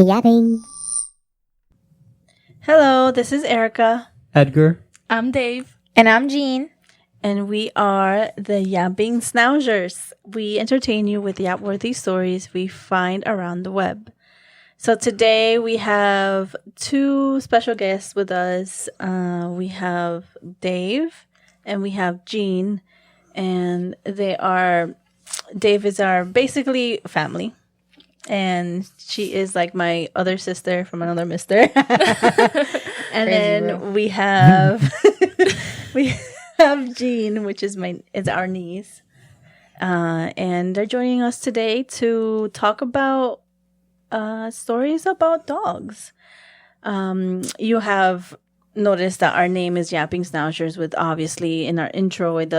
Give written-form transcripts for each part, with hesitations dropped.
Yapping. Hello, this is Erica. Edgar. I'm Dave. And I'm Jean. And we are the Yapping Schnauzers. We entertain you with yap-worthy stories we find around the web. So today we have two special guests with us. We have Dave and we have Jean. And Dave is our basically family. And she is like my other sister from another mister. And then we have Jean, which is our niece. And they're joining us today to talk about stories about dogs. You have noticed that our name is Yapping Schnauzers, with obviously in our intro it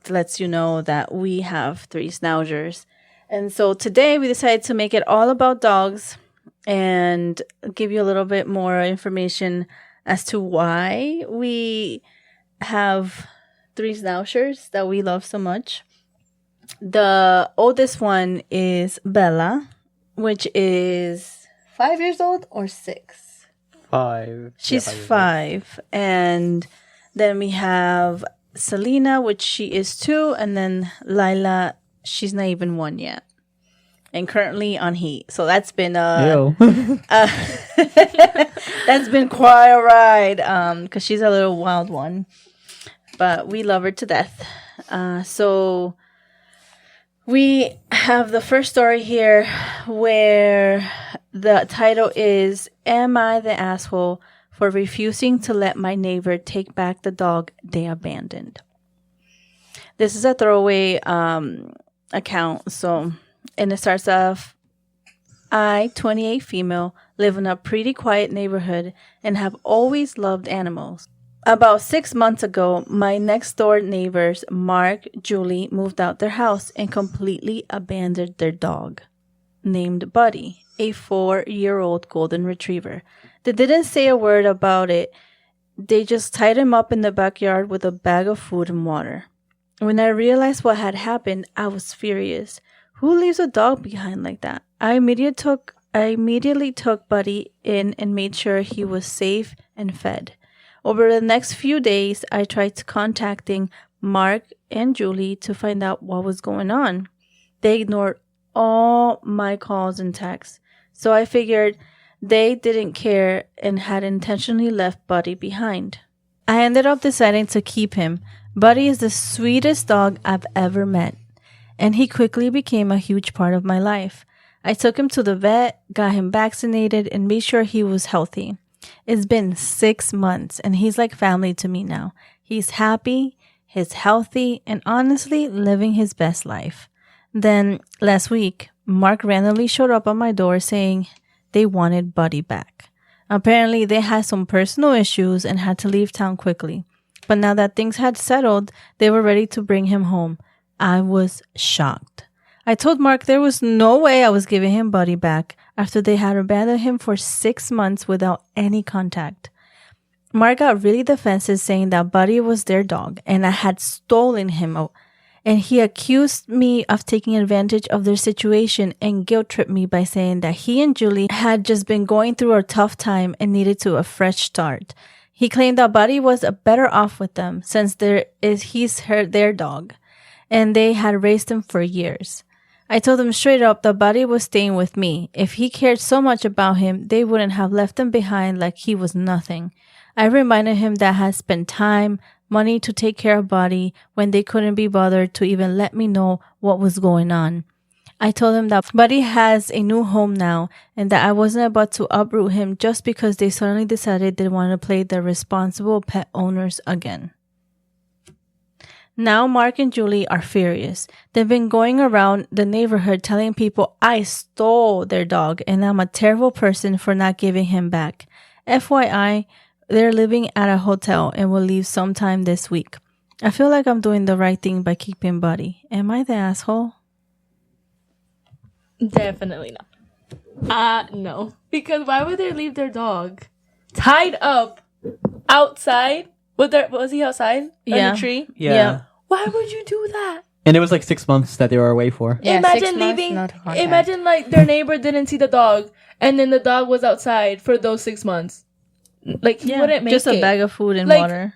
lets you know that we have 3 Schnauzers. And so today we decided to make it all about dogs and give you a little bit more information as to why we have 3 Schnauzers that we love so much. The oldest one is Bella, which is 5 years old or 6? 5. She's 5. And then we have Selena, which she is 2. And then Lila, she's not even 1 yet. And currently on heat. So that's been that's been quite a ride. Because she's a little wild one. But we love her to death. So we have the first story here where the title is, "Am I the asshole for refusing to let my neighbor take back the dog they abandoned?" This is a throwaway account. And it starts off, "I, 28 female, live in a pretty quiet neighborhood and have always loved animals. About 6 months ago, my next door neighbors, Mark, Julie, moved out their house and completely abandoned their dog, named Buddy, a 4-year-old golden retriever. They didn't say a word about it. They just tied him up in the backyard with a bag of food and water. When I realized what had happened, I was furious. Who leaves a dog behind like that? I immediately took Buddy in and made sure he was safe and fed. Over the next few days, I tried contacting Mark and Julie to find out what was going on. They ignored all my calls and texts, so I figured they didn't care and had intentionally left Buddy behind. I ended up deciding to keep him. Buddy is the sweetest dog I've ever met, and he quickly became a huge part of my life. I took him to the vet, got him vaccinated, and made sure he was healthy. It's been 6 months, and he's like family to me now. He's happy, he's healthy, and honestly living his best life." Then, last week, Mark randomly showed up on my door saying they wanted Buddy back. Apparently, they had some personal issues and had to leave town quickly. But now that things had settled, they were ready to bring him home. I was shocked. I told Mark there was no way I was giving him Buddy back after they had abandoned him for 6 months without any contact. Mark got really defensive, saying that Buddy was their dog and I had stolen him, and he accused me of taking advantage of their situation and guilt-tripped me by saying that he and Julie had just been going through a tough time and needed a fresh start. He claimed that Buddy was better off with them since he's their dog, and they had raised him for years. I told him straight up that Buddy was staying with me. If he cared so much about him, they wouldn't have left him behind like he was nothing. I reminded him that I had spent time, money to take care of Buddy when they couldn't be bothered to even let me know what was going on. I told him that Buddy has a new home now and that I wasn't about to uproot him just because they suddenly decided they wanted to play the responsible pet owners again. Now Mark and Julie are furious. They've been going around the neighborhood telling people I stole their dog and I'm a terrible person for not giving him back. FYI, they're living at a hotel and will leave sometime this week. I feel like I'm doing the right thing by keeping Buddy. Am I the asshole? Definitely not. No. Because why would they leave their dog tied up outside? Was he outside? Yeah. In a tree? Yeah. Why would you do that? And it was like 6 months that they were away for. Yeah, 6 Imagine months, leaving. no contact. Imagine like their neighbor didn't see the dog, and then the dog was outside for those 6 months. Like he wouldn't make just it. a bag of food and Like, water.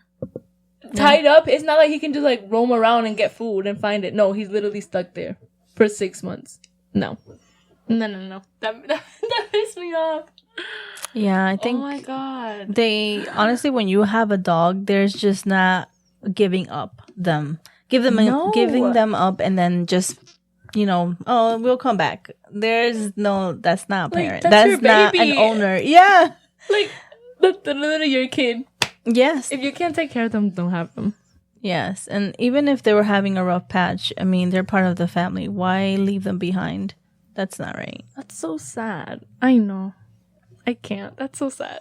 Tied up. It's not like he can just like roam around and get food and find it. No, he's literally stuck there for 6 months. No. That pissed me off. Yeah, I think Oh my god. they honestly, when you have a dog, there's just not giving up them. Giving them up and then just, oh, we'll come back. There's no, that's not a Like, parent. that's your not baby. an owner. Yeah. Like that's literally your kid. Yes. If you can't take care of them, don't have them. Yes. And even if they were having a rough patch, I mean, they're part of the family. Why leave them behind? That's not right. That's so sad. I know. I can't. That's so sad.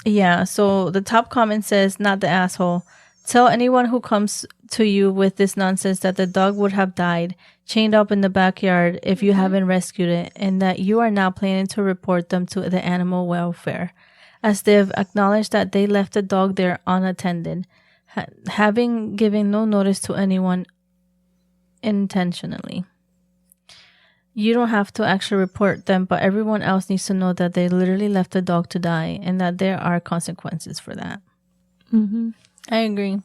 Yeah. So the top comment says, not the asshole. Tell anyone who comes to you with this nonsense that the dog would have died, chained up in the backyard if you haven't rescued it, and that you are now planning to report them to the animal welfare, as they've acknowledged that they left the dog there unattended, having given no notice to anyone intentionally. You don't have to actually report them, but everyone else needs to know that they literally left the dog to die and that there are consequences for that. Mm-hmm. I agree.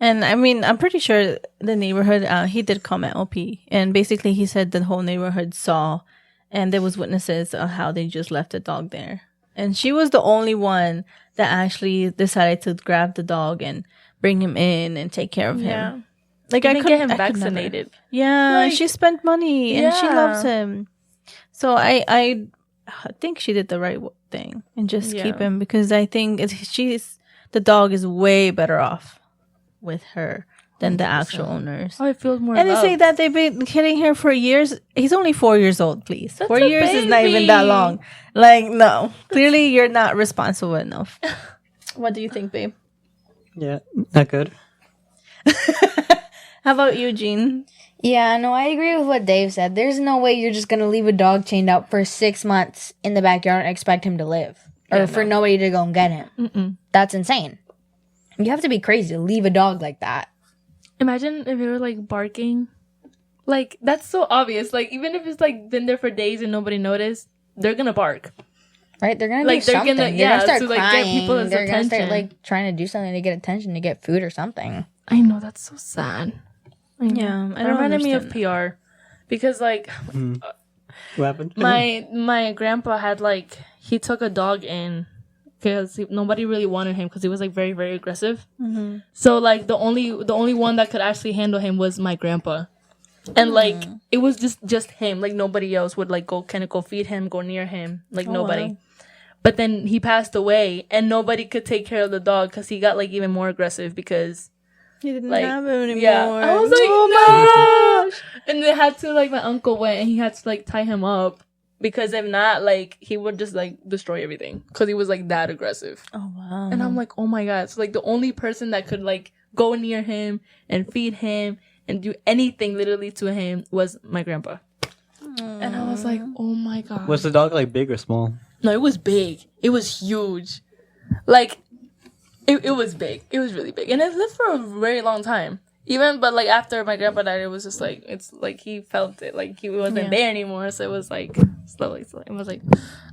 And I mean, I'm pretty sure the neighborhood, he did comment OP. And basically he said the whole neighborhood saw and there was witnesses of how they just left the dog there. And she was the only one that actually decided to grab the dog and bring him in and take care of him. Yeah. Like Even I could get him I could never. vaccinated. Yeah, Like, she spent money and she yeah. loves him. So I think she did the right thing and just keep him because I think the dog is way better off with her than the actual owners. Oh, it feels more And they say loved. that they've been killing her for years. He's only 4 years old, please. That's 4 a years is not even that baby. long. Like, no. Clearly, you're not responsible enough. What do you think, babe? Yeah, not good. How about you, Jean? Yeah, no, I agree with what Dave said. There's no way you're just gonna leave a dog chained up for 6 months in the backyard and expect him to live. Or for nobody to go and get him. Mm-mm. That's insane. You have to be crazy to leave a dog like that. Imagine if it were like barking. Like, that's so obvious. Like, even if it's like been there for days and nobody noticed, they're gonna bark. Right? They're gonna Like, do they're something. gonna- They're yeah, gonna start to, like, get crying. people's They're gonna start attention. like trying to do something to get attention, to get food or something. I know, that's so sad. I know. Yeah, I It don't reminded me of understand PR. Because, like, What happened? my grandpa had, like, he took a dog in because nobody really wanted him because he was, like, very, very aggressive. Mm-hmm. So, like, the only one that could actually handle him was my grandpa. And, like, it was just him. Like, nobody else would, like, go feed him, go near him. Like, nobody. wow. But then he passed away, and nobody could take care of the dog because he got, like, even more aggressive because... He didn't Like, have him anymore. Yeah. I was like, oh my gosh. And they had to, like, my uncle went and he had to, like, tie him up. Because if not, like, he would just, like, destroy everything. Because he was, like, that aggressive. Oh, wow. And I'm like, oh my god. So, like, the only person that could, like, go near him and feed him and do anything literally to him was my grandpa. And I was like, oh my god. Was the dog like big or small? No, it was big. It was huge. Like, it was big. It was really big. And it lived for a very long time. But, like, after my grandpa died, it was just, like, it's, like, he felt it. Like, he wasn't there anymore. So it was, like, slowly. It was, like,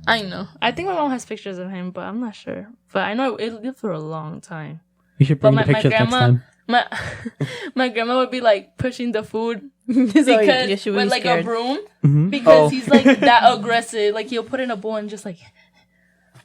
I know. I think my mom has pictures of him, but I'm not sure. But I know it lived for a long time. You should bring the pictures next time. My grandma would be, like, pushing the food So because you should with, be like, scared. a broom. Mm-hmm. Because he's, like, that aggressive. Like, he'll put in a bowl and just, like...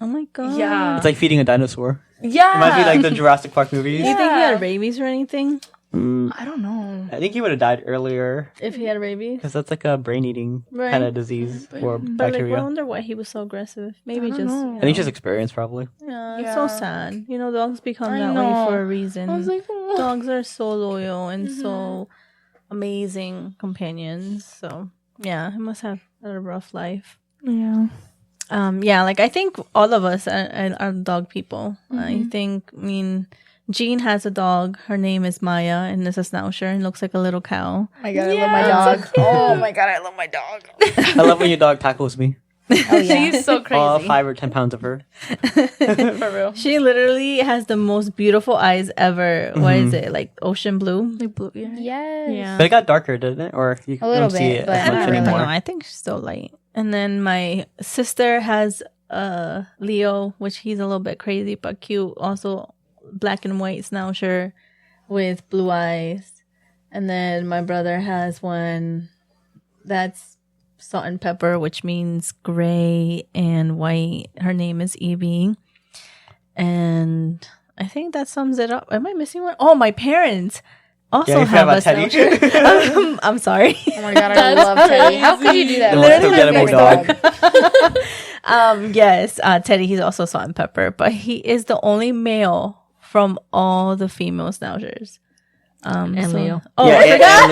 Oh my god. Yeah. It's like feeding a dinosaur. Yeah. It might be like the Jurassic Park movies. Do you think he had rabies or anything? I don't know. I think he would have died earlier If he had rabies? because that's like a brain-eating Right. kind of disease or But like, bacteria. I wonder why he was so aggressive. Maybe I don't just... know. I think just experience probably. Yeah, it's Yeah. so sad. You know, dogs become I that know. way for a reason. I was like, oh. Dogs are so loyal and so amazing companions. So, yeah, he must have had a rough life. Yeah. Yeah, like I think all of us are dog people. I mean, Jean has a dog. Her name is Maya, and it's a schnauzer and looks like a little cow. Oh my god, I Yeah, love my it's so dog. cute. Oh my god, I love my dog. I love when your dog tackles me. Oh yeah. She's so crazy. All 5 or 10 pounds of her. For real. She literally has the most beautiful eyes ever. What is it? Like ocean blue? Like blue, yeah. Yes. Yeah. But it got darker, didn't it? Or you A little don't see bit, it but as much not really. anymore. No, I think she's still light. And then my sister has Leo, which he's a little bit crazy but cute. Also black and white schnauzer with blue eyes. And then my brother has one that's salt and pepper, which means gray and white. Her name is Evie. And I think that sums it up. Am I missing one? Oh, my parents also you have a forgot about schnauzer. I'm sorry. Oh my god, I That's love Teddy. How could you do that? The That's most my forgettable favorite dog. Yes, Teddy, he's also salt and pepper, but he is the only male from all the female schnauzers. And Leo. Oh, Yeah, I forgot.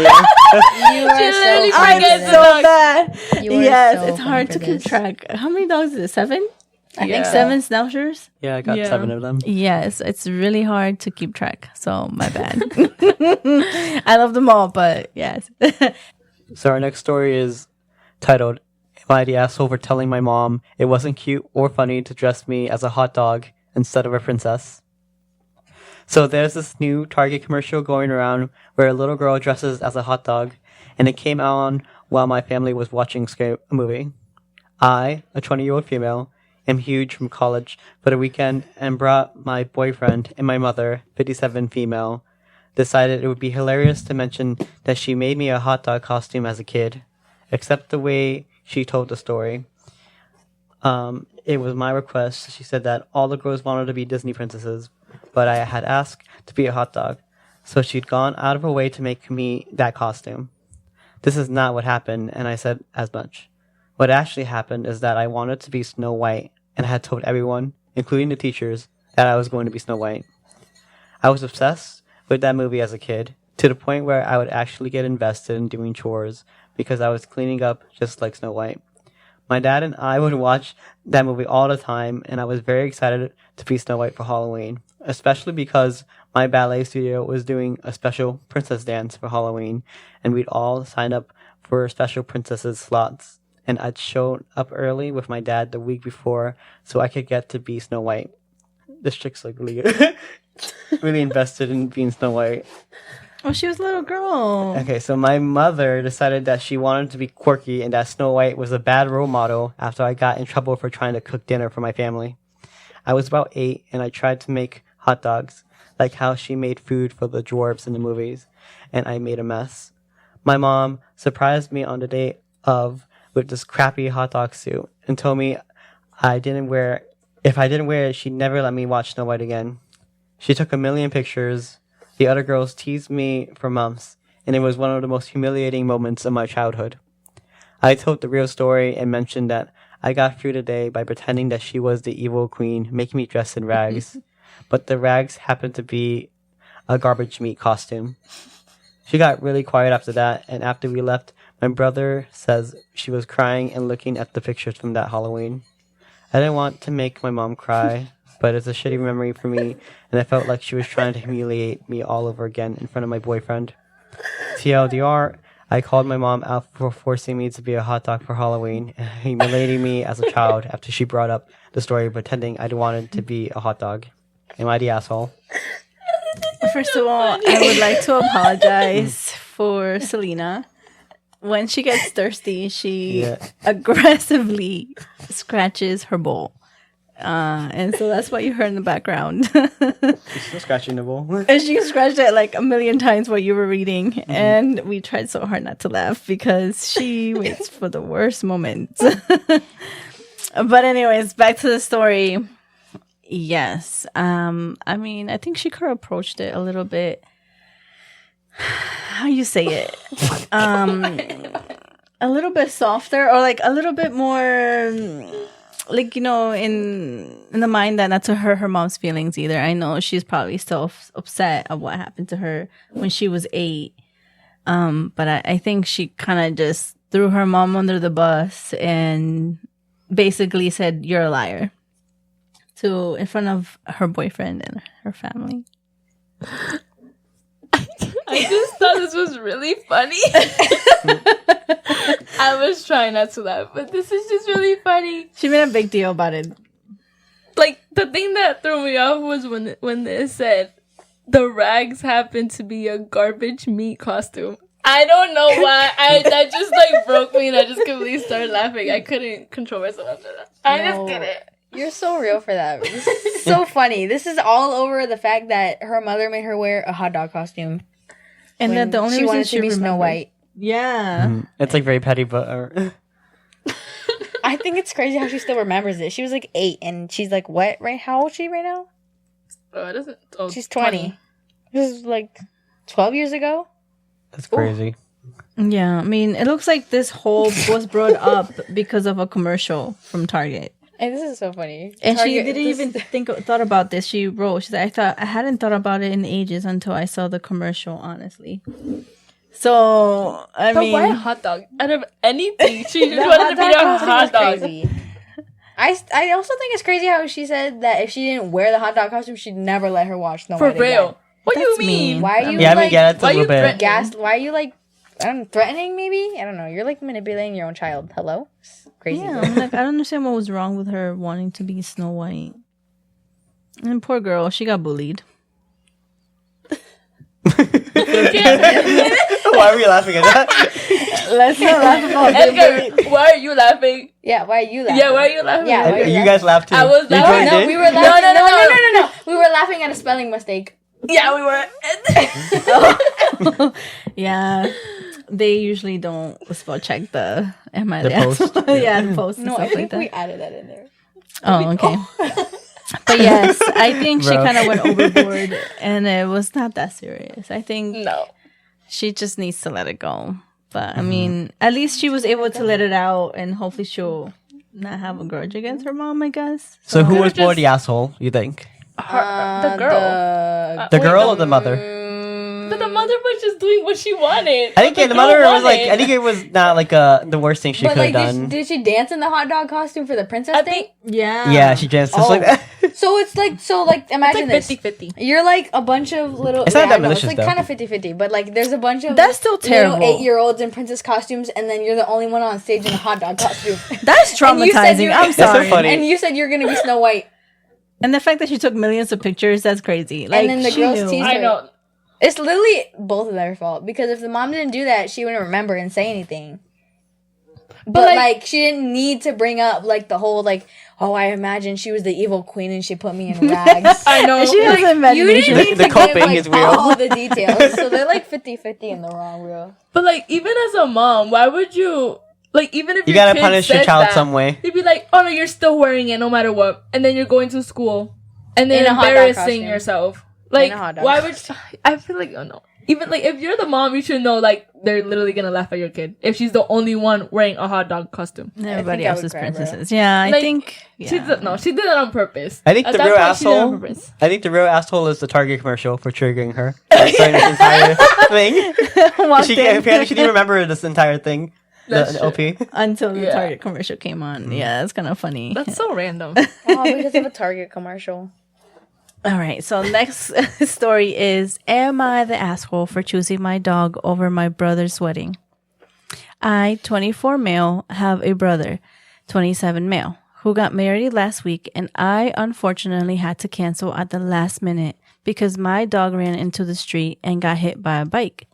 and You are literally so I'm forgets funny. so bad. You are Yes, so it's hard funny to for keep this. track. How many dogs is it? 7? I Yeah. think so. 7 schnauzers? Yeah, I got Yeah. 7 of them. Yes, it's really hard to keep track. So my bad. I love them all, but yes. So our next story is titled, Am I the asshole for telling my mom it wasn't cute or funny to dress me as a hot dog instead of a princess? So there's this new Target commercial going around where a little girl dresses as a hot dog, and it came on while my family was watching a movie. I, a 20-year-old female, am huge from college for the weekend and brought my boyfriend and my mother, 57 female, decided it would be hilarious to mention that she made me a hot dog costume as a kid, except the way she told the story. It was my request. She said that all the girls wanted to be Disney princesses, but I had asked to be a hot dog, so she'd gone out of her way to make me that costume. This is not what happened, and I said as much. What actually happened is that I wanted to be Snow White, and I had told everyone, including the teachers, that I was going to be Snow White. I was obsessed with that movie as a kid, to the point where I would actually get invested in doing chores because I was cleaning up just like Snow White. My dad and I would watch that movie all the time, and I was very excited to be Snow White for Halloween, especially because my ballet studio was doing a special princess dance for Halloween, and we'd all sign up for special princesses slots. And I'd show up early with my dad the week before so I could get to be Snow White. This chick's like really, really invested in being Snow White. Oh, she was a little girl. Okay, so my mother decided that she wanted to be quirky and that Snow White was a bad role model after I got in trouble for trying to cook dinner for my family. I was about 8 and I tried to make hot dogs, like how she made food for the dwarves in the movies, and I made a mess. My mom surprised me on the day of with this crappy hot dog suit and told me if I didn't wear it, she'd never let me watch Snow White again. She took a million pictures. The other girls teased me for months, and it was one of the most humiliating moments of my childhood. I told the real story and mentioned that I got through the day by pretending that she was the evil queen, making me dress in rags, but the rags happened to be a garbage meat costume. She got really quiet after that, and after we left, my brother says she was crying and looking at the pictures from that Halloween. I didn't want to make my mom cry, but it's a shitty memory for me, and I felt like she was trying to humiliate me all over again in front of my boyfriend. TLDR, I called my mom out for forcing me to be a hot dog for Halloween, and humiliating me as a child after she brought up the story pretending I wanted to be a hot dog. Am I the asshole? First of all, I would like to apologize for Selena. When she gets thirsty, she aggressively scratches her bowl. And so that's what you heard in the background. She's still scratching the bowl. And she scratched it like a million times what you were reading. And we tried so hard not to laugh because she waits for the worst moments. But anyways, back to the story. Yes. I mean, I think she could have approached it a little bit. How you say it? A little bit softer, or like a little bit more, like, you know, in the mind that not to hurt her mom's feelings either. I know she's probably still upset of what happened to her when she was 8. But I think she kind of just threw her mom under the bus and basically said, "You're a liar," in front of her boyfriend and her family. I just thought this was really funny. I was trying not to laugh, but this is just really funny. She made a big deal about it. Like, the thing that threw me off was when it said the rags happen to be a garbage meat costume. I don't know why. That just like broke me, and I just completely started laughing. I couldn't control myself after that. I just did it. You're so real for that. This is so funny. This is all over the fact that her mother made her wear a hot dog costume. And that the only she reason wanted she to be Snow remembered- White. Yeah. It's like very petty, but I think it's crazy how she still remembers it. She was like 8, and she's like, what? Right? How old is she right now? Oh, it doesn't. Oh, She's 20. This is like 12 years ago. that's crazy. Yeah, I mean, it looks like this whole was brought up because of a commercial from Target. And this is so funny. And she Target- didn't this- even thought about this. She wrote, she's like, I hadn't thought about it in ages until I saw the commercial, honestly. So, I But mean, why a hot dog? Out of anything, she The just wanted to be a costume was hot dog. crazy. I also think it's crazy how she said that if she didn't wear the hot dog costume, she'd never let her watch Snow For White real. again. What do you That's mean? mean. Why are you Yeah, I mean, like yeah, that's a why little you bit. threatening? why are you like threatening? Maybe I don't know. You're like manipulating your own child. Hello, it's crazy. yeah, I'm like, I don't understand what was wrong with her wanting to be Snow White. And poor girl, she got bullied. Why are we laughing at that? Let's not laugh about Edgar, why are you laughing? Yeah, why are you laughing? Yeah, why are you laughing? Yeah, why are You guys laughed too. I was You laughing. joined No, in? we were laughing. No. We were laughing at a spelling mistake. Yeah, we were. Yeah, they usually don't spell check the The post. yeah, the post and No, I stuff like think that. we added that in there. Oh, okay. But yes, I think she Bro. kind of went overboard, and it was not that serious. I think No. she just needs to let it go. But I mean, at least she was able to let it out, and hopefully she'll not have a grudge against her mom, I guess. So who They were was more just- the asshole, you think? The girl. The girl or the mother? But the mother was just doing what she wanted. I think What the girl mother was like, wanted. I think it was not like the worst thing she But could like, have done. did she dance in the hot dog costume for the princess I thing? think Yeah. Yeah, she danced just Oh. like that. So it's like it's imagine like this. 50-50. You're like a bunch of little. It's not I that know, malicious, It's like though. kind of 50-50, but like there's a bunch of That's still terrible. little 8-year-olds in princess costumes, and then you're the only one on stage in a hot dog costume. That's And you said traumatizing. you- I'm That's so sorry. funny. And you said you're gonna be Snow White, And the fact that she took millions of pictures, that's crazy. Like, then the she girls knew. teased I know. It's literally both of their fault because if the mom didn't do that, she wouldn't remember and say anything. But like she didn't need to bring up like the whole like, oh, I imagine she was the evil queen and she put me in rags. I know. She has an You didn't imagination. need The to coping give, like, is real. all the details. So they're like 50-50 in the wrong, real. But like, even as a mom, why would you like? Even if You your gotta kid punish your said child that, some way. You'd be like, oh no, you're still wearing it no matter what, and then you're going to school, and then In a hot dog embarrassing costume. yourself. Like, a hot dog why would? I feel like oh no. Even like if you're the mom, you should know like they're literally gonna laugh at your kid if she's the only one wearing a hot dog costume. Everybody I else would is cry, bro. princesses. Yeah, I Like, think. Yeah. She did that on purpose. I think At the that real point, she did it on asshole. purpose. I think the real asshole is the Target commercial for triggering her. During this entire thing. Walked She in apparently she didn't remember this entire thing. That's The OP. until the Yeah. Target commercial came on. Yeah, that's kind of funny. That's so random. Oh, because of a Target commercial. All right, so next story is: am I the asshole for choosing my dog over my brother's wedding? I, 24 male, have a brother, 27 male, who got married last week, and I unfortunately had to cancel at the last minute because my dog ran into the street and got hit by a bike.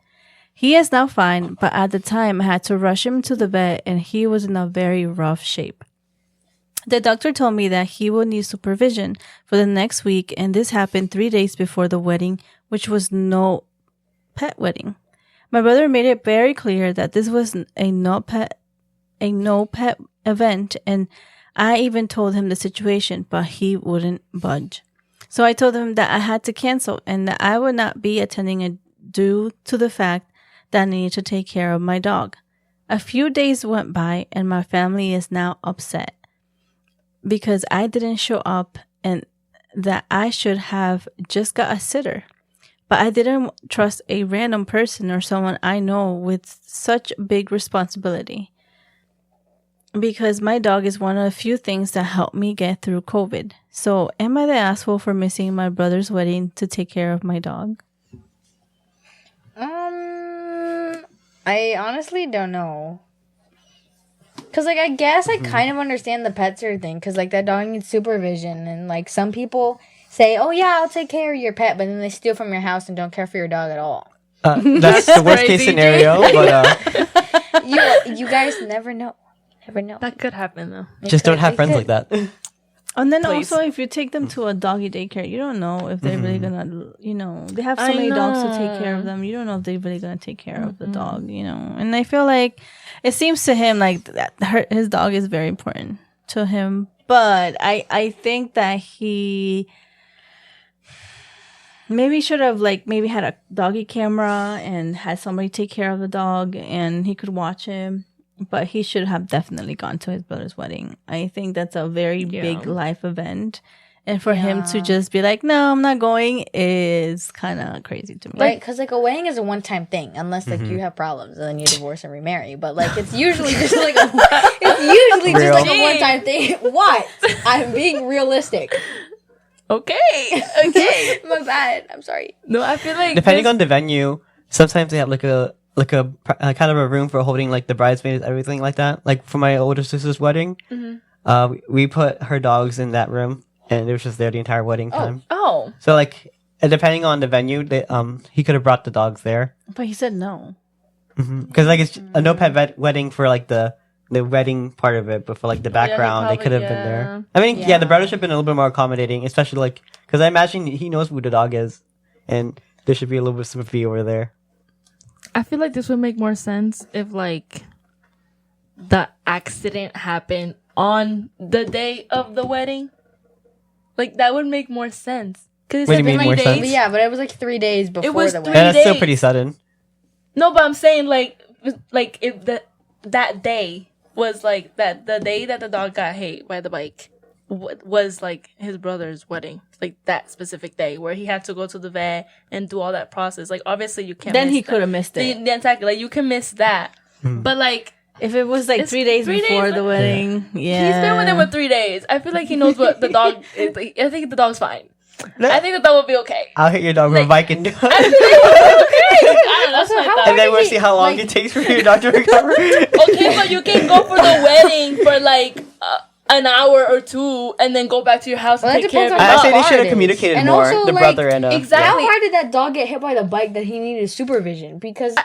He is now fine, but at the time I had to rush him to the vet and he was in a very rough shape. The doctor told me that he would need supervision for the next week, and this happened 3 days before the wedding, which was no pet wedding. My brother made it very clear that this was a no pet event, and I even told him the situation, but he wouldn't budge. So I told him that I had to cancel and that I would not be attending it due to the fact that I needed to take care of my dog. A few days went by, and my family is now upset because I didn't show up and that I should have just got a sitter. But I didn't trust a random person or someone I know with such big responsibility. Because my dog is one of the few things that helped me get through COVID. So am I the asshole for missing my brother's wedding to take care of my dog? I honestly don't know. Because, like, I guess I kind of understand the pet sitter thing. Because, like, that dog needs supervision. And, like, some people say, oh, yeah, I'll take care of your pet. But then they steal from your house and don't care for your dog at all. That's the worst case scenario, but You guys never know. Never know. That could happen though. just don't have friends like that. And then Please. also, if you take them to a doggy daycare, you don't know if they're really gonna, they have so many dogs to take care of them. You don't know if they're really gonna take care of the dog, And I feel like it seems to him like that his dog is very important to him. But I think that he maybe should have maybe had a doggy camera and had somebody take care of the dog and he could watch him. But he should have definitely gone to his brother's wedding. I think that's a very big life event. And for him to just be like, no, I'm not going is kind of crazy to me. Right, because, like, a wedding is a one-time thing. Unless, like, you have problems and then you divorce and remarry. But, like, it's usually just, like, a one-time thing. What? I'm being realistic. Okay. My bad. I'm sorry. No, I feel like Depending on the venue, sometimes they have like a kind of a room for holding like the bridesmaids, everything like that. Like for my older sister's wedding, we put her dogs in that room, and it was just there the entire wedding time. Oh. So like, depending on the venue, he could have brought the dogs there. But he said no. Because like it's a no pet wedding for like the wedding part of it, but for like the background, they could have been there. I mean, the brothers should have been a little bit more accommodating, especially like because I imagine he knows who the dog is, and there should be a little bit of sympathy over there. I feel like this would make more sense if like the accident happened on the day of the wedding. Like that would make more sense. Because What do you mean more sense? Yeah, but it was like 3 days before the wedding. That's still pretty sudden. No, but I'm saying like if that day was like that the day that the dog got hit by the bike was like his brother's wedding, like that specific day where he had to go to the vet and do all that process. Like obviously you can't. Then he could have missed it. Exactly, like you can miss that. But like if it was like 3 days before the wedding, he's been with him for 3 days. I feel like he knows what the dog is. Like, I think the dog's fine. I think the dog will be okay. I'll hit your dog with a bike and do it. And then we'll see how long it takes for your dog to recover. Okay, but you can go for the wedding for like an hour or two and then go back to your house and take care of it. I say they should have communicated more, also, the brother and exactly. How hard did that dog get hit by the bike that he needed supervision? Because,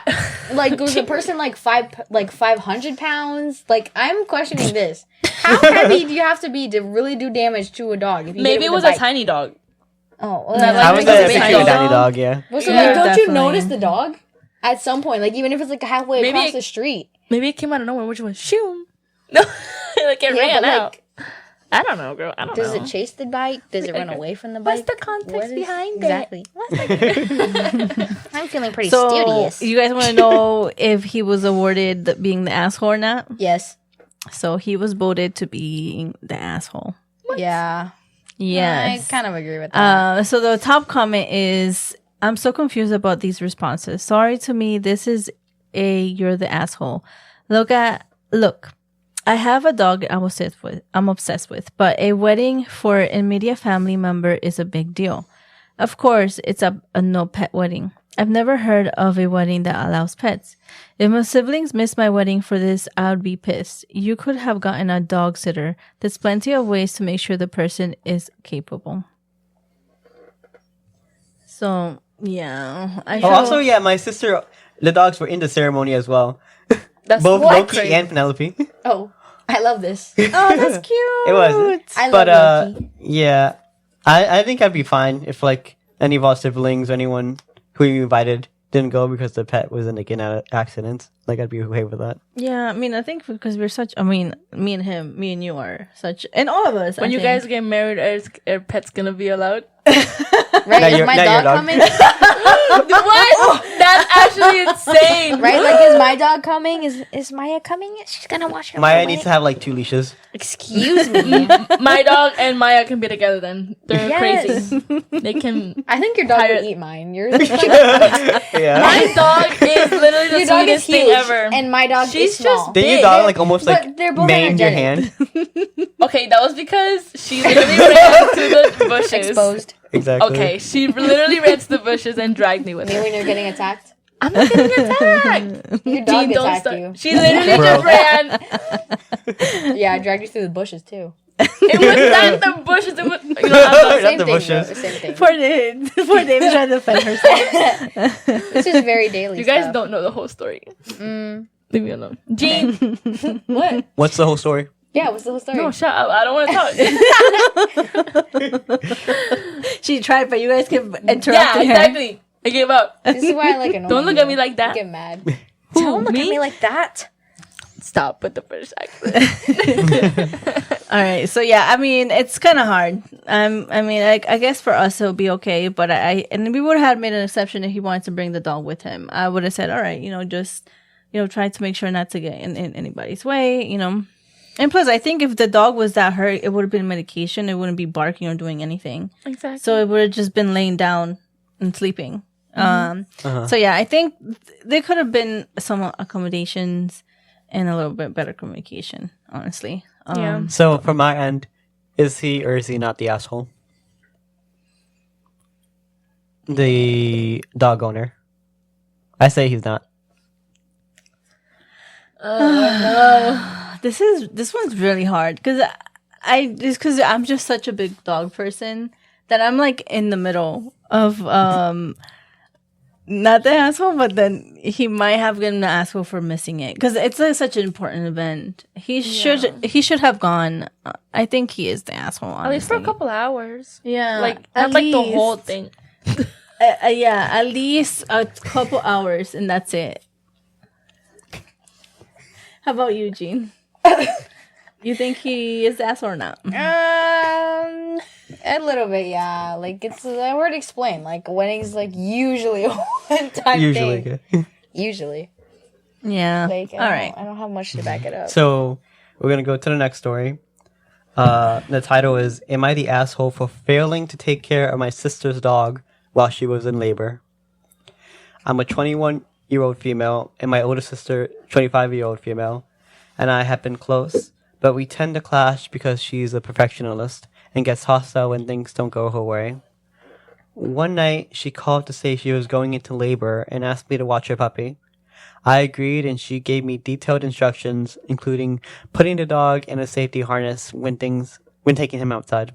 like, was the person like 500 pounds? Like, I'm questioning this. How heavy do you have to be to really do damage to a dog? If you Maybe it was a tiny dog. Oh, well, I was a tiny dog, yeah. Well, so like, don't you notice the dog at some point? Like, even if it's like halfway across the street. Maybe it came out of nowhere, which was shoom. No, like it ran out. I don't know, girl. I don't know. Does it chase the bike? Does it run away from the bike? What's the context behind exactly. it? I'm feeling pretty so studious. You guys want to know if he was awarded being the asshole or not? Yes. So he was voted to being the asshole. What? Yeah. Yes. I kind of agree with that. So the top comment is, I'm so confused about these responses. Sorry to me, this is you're the asshole. Look, I have a dog I'm obsessed with, but a wedding for an immediate family member is a big deal. Of course, it's a no pet wedding. I've never heard of a wedding that allows pets. If my siblings missed my wedding for this, I would be pissed. You could have gotten a dog sitter. There's plenty of ways to make sure the person is capable. So, yeah. Also, my sister, the dogs were in the ceremony as well. That's both what? Loki and Penelope. Oh, I love this. Oh, that's cute. It was. I love Loki. Yeah. I think I'd be fine if like any of our siblings or anyone who you invited didn't go because the pet was in accidents. Like I'd be okay with that. Yeah, I mean, I think because we're such. I mean, me and him, me and you are such, and all of us. When you guys get married, are pets gonna be allowed? Right? Is my dog coming? What? That's actually insane. Right? Like, is my dog coming? Is Maya coming? She's gonna watch her. Maya needs to have like 2 leashes. Excuse me. My dog and Maya can be together then. They're crazy. They can. I think your dog would eat mine. Yours. Yeah. My dog is literally the Your dog is sweetest thing huge, ever. and my dog is small. Did your dog like almost But like they're both maimed your energetic. hand? Okay, that was because she literally ran to the bushes. Exposed. Exactly. Okay, she literally ran to the bushes and dragged me with Me her. when you're getting attacked. I'm not getting attacked. Your dog Jean, don't attacked start. you. She literally Bro. just ran. Yeah, I dragged you through the bushes too. It was not the bushes. It was, you know, Not Same the thing, bushes. bro. Same thing. Poor David trying to defend herself. This is very daily. you guys stuff. don't know the whole story. Mm, Leave me alone. Jean. what? What's the whole story? Yeah, what's the whole story? No, shut up. I don't want to talk. She tried, but you guys kept interrupting Yeah, her. exactly. I gave up. This is why I like annoying Don't look you. at me like that. I get mad. Who, Don't look me? at me like that. Stop with the British accent. All right, so yeah, I mean, it's kind of hard. I mean, I guess for us it'll be okay, but and we would have made an exception if he wanted to bring the dog with him. I would have said, all right, just try to make sure not to get in anybody's way, And plus, I think if the dog was that hurt, it would have been medication. It wouldn't be barking or doing anything. Exactly. So it would have just been laying down and sleeping. So yeah, I think there could have been some accommodations and a little bit better communication, honestly. Yeah. So from my end, is he or is he not the asshole? The dog owner. I say he's not. This one's really hard because I'm just such a big dog person that I'm like in the middle of not the asshole, but then he might have gotten the asshole for missing it because it's such an important event. He should have gone. I think he is the asshole. Honestly. At least for a couple hours. Yeah, Like, at not like the least. whole thing. Yeah, at least a couple hours, and that's it. How about you, Jean? You think he is the asshole or not? A little bit, yeah. Like it's hard to explain. Like weddings, like usually a one-time Usually. thing. Okay. Usually, Yeah. like All right. I don't have much to back it up. So we're gonna go to the next story. The title is "Am I the asshole for failing to take care of my sister's dog while she was in labor?" I'm a 21-year-old female, and my older sister, 25-year-old female, and I have been close, but we tend to clash because she's a perfectionist and gets hostile when things don't go her way. One night, she called to say she was going into labor and asked me to watch her puppy. I agreed, and she gave me detailed instructions, including putting the dog in a safety harness when taking him outside.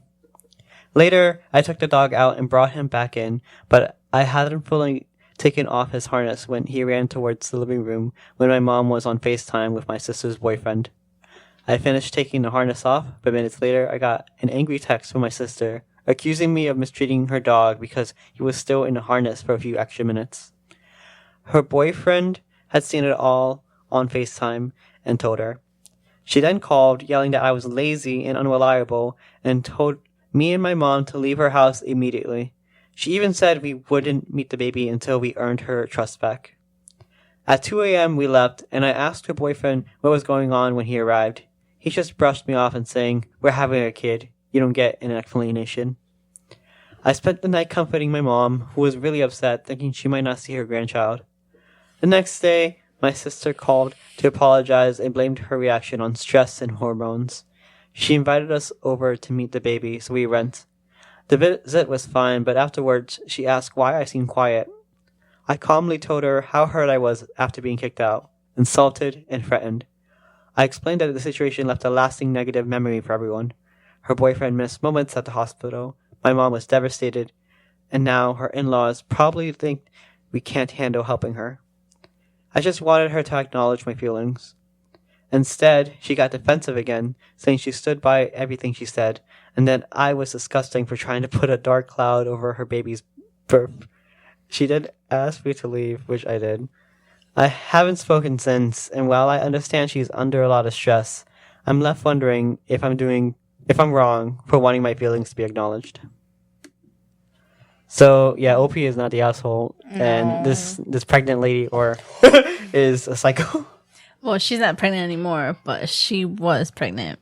Later, I took the dog out and brought him back in, but I hadn't fully taken off his harness when he ran towards the living room when my mom was on FaceTime with my sister's boyfriend. I finished taking the harness off, but minutes later I got an angry text from my sister accusing me of mistreating her dog because he was still in the harness for a few extra minutes. Her boyfriend had seen it all on FaceTime and told her. She then called, yelling that I was lazy and unreliable, and told me and my mom to leave her house immediately. She even said we wouldn't meet the baby until we earned her trust back. At 2 a.m. we left, and I asked her boyfriend what was going on when he arrived. He just brushed me off and saying, "We're having a kid. You don't get an explanation." I spent the night comforting my mom, who was really upset, thinking she might not see her grandchild. The next day, my sister called to apologize and blamed her reaction on stress and hormones. She invited us over to meet the baby, so we went. The visit was fine, but afterwards, she asked why I seemed quiet. I calmly told her how hurt I was after being kicked out, insulted, and threatened. I explained that the situation left a lasting negative memory for everyone. Her boyfriend missed moments at the hospital, my mom was devastated, and now her in-laws probably think we can't handle helping her. I just wanted her to acknowledge my feelings. Instead, she got defensive again, saying she stood by everything she said, and that I was disgusting for trying to put a dark cloud over her baby's birth. She did ask me to leave, which I did. I haven't spoken since, and while I understand she's under a lot of stress, I'm left wondering if I'm wrong for wanting my feelings to be acknowledged. So yeah, OP is not the asshole, and this pregnant lady is a psycho. Well, she's not pregnant anymore, but she was pregnant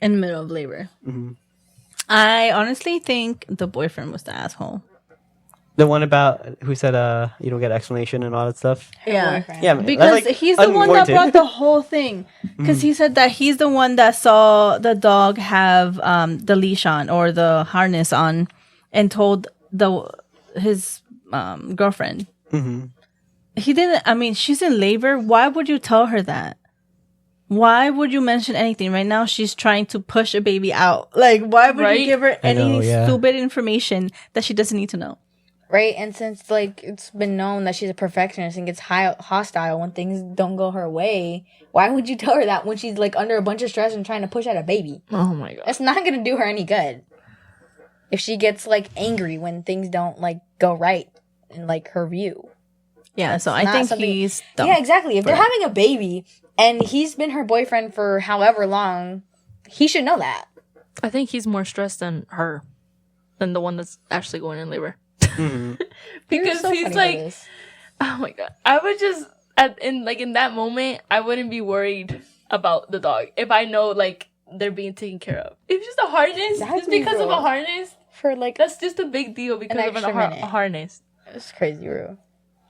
in the middle of labor. Mm-hmm. I honestly think the boyfriend was the asshole. The one about who said you don't get explanation and all that stuff. Yeah. Boyfriend. Yeah, man, Because that's, like, he's the one that unwarranted. brought the whole thing. Because he said that he's the one that saw the dog have the leash on or the harness on, and told his girlfriend. Mm-hmm. he didn't. I mean, she's in labor. Why would you tell her that? Why would you mention anything? Right now, she's trying to push a baby out. Like, why would Right? you give her I know, any yeah. stupid information that she doesn't need to know? Right, and since like it's been known that she's a perfectionist and gets hostile when things don't go her way, why would you tell her that when she's like under a bunch of stress and trying to push out a baby? Oh my god. That's not gonna do her any good. If she gets like angry when things don't like go right in like her view. Yeah, so I not think something- he's dumb. Yeah, exactly. If they're having a baby and he's been her boyfriend for however long, he should know that. I think he's more stressed than her, than the one that's actually going in labor. Mhm. You're Because so he's funny for like, this. oh my god. I would just in that moment, I wouldn't be worried about the dog if I know like they're being taken care of. If it's just a harness, That'd just be because of real. a harness, For like that's just a big deal because of extra minute. a harness. it's crazy, Rue.